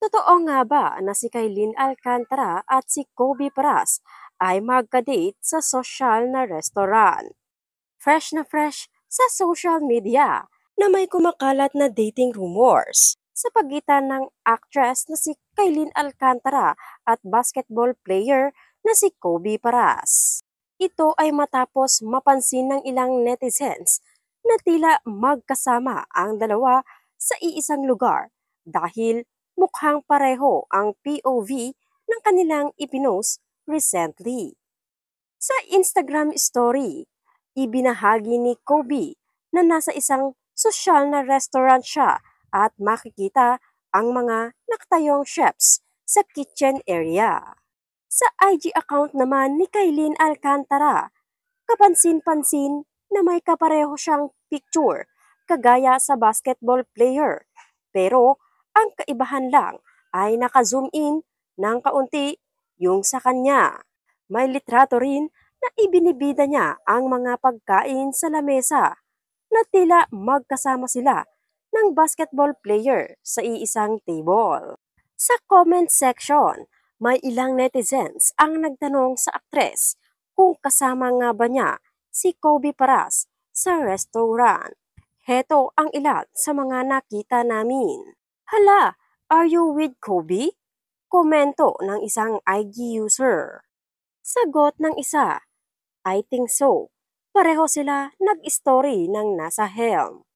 Totoo nga ba na si Kailin Alcantara at si Kobe Paras ay magka-date sa sosyal na restaurant? Fresh na fresh sa social media na may kumakalat na dating rumors sa pagitan ng actress na si Kailin Alcantara at basketball player na si Kobe Paras. Ito ay matapos mapansin ng ilang netizens na tila magkasama ang dalawa sa iisang lugar dahil mukhang pareho ang POV ng kanilang ipinost recently. Sa Instagram story, ibinahagi ni Kobe na nasa isang sosyal na restaurant siya at makikita ang mga nakatayong chefs sa kitchen area. Sa IG account naman ni Kailin Alcantara, kapansin-pansin na may kapareho siyang picture kagaya sa basketball player. Pero ang kaibahan lang ay naka-zoom in ng kaunti yung sa kanya. May litrato rin na ibinibida niya ang mga pagkain sa lamesa na tila magkasama sila ng basketball player sa iisang table. Sa comment section, may ilang netizens ang nagtanong sa aktres kung kasama nga ba niya si Kobe Paras sa restaurant. Heto ang ilan sa mga nakita namin. Hala, are you with Kobe? Komento ng isang IG user. Sagot ng isa, I think so. Pareho sila nag-story ng nasa helm.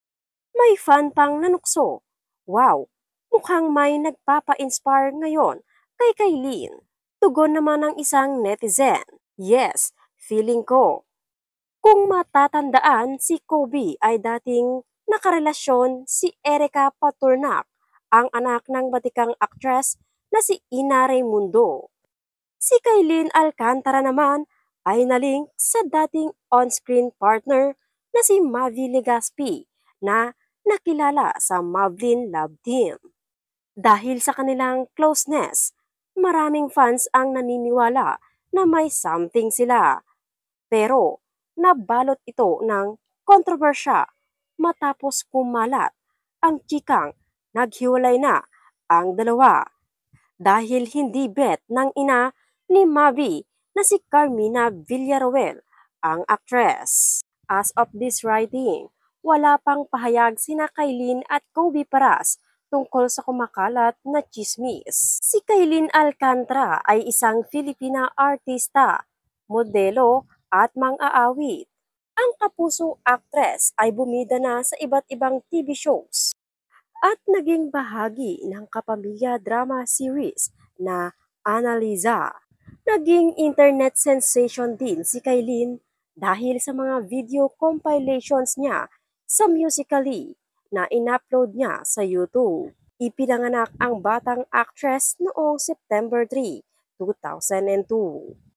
May fan pang nanukso. Wow, mukhang may nagpapa-inspire ngayon kay Kailin. Tugon naman ng isang netizen. Yes, feeling ko. Kung matatandaan, si Kobe ay dating nakarelasyon si Erika Paturnak, ang anak ng batikang aktres na si Ina Raimundo. Si Kailin Alcantara naman ay nalink sa dating on-screen partner na si Mavi Legaspi na nakilala sa Mavlin Love Team. Dahil sa kanilang closeness, maraming fans ang naniniwala na may something sila. Pero nabalot ito ng kontrobersya matapos kumalat ang chikang naghiwalay na ang dalawa dahil hindi bet ng ina ni Mavi na si Carmina Villaruel ang actress. As of this writing, wala pang pahayag sina Kailin at Kobe Paras tungkol sa kumakalat na chismis. Si Kailin Alcantara ay isang Filipina artista, modelo at mang-aawit. Ang kapuso actress ay bumida na sa iba't ibang TV shows at naging bahagi ng kapamilya drama series na Annalisa. Naging internet sensation din si Kailin dahil sa mga video compilations niya sa Musical.ly na in-upload niya sa YouTube. Ipinanganak ang batang actress noong September 3, 2002.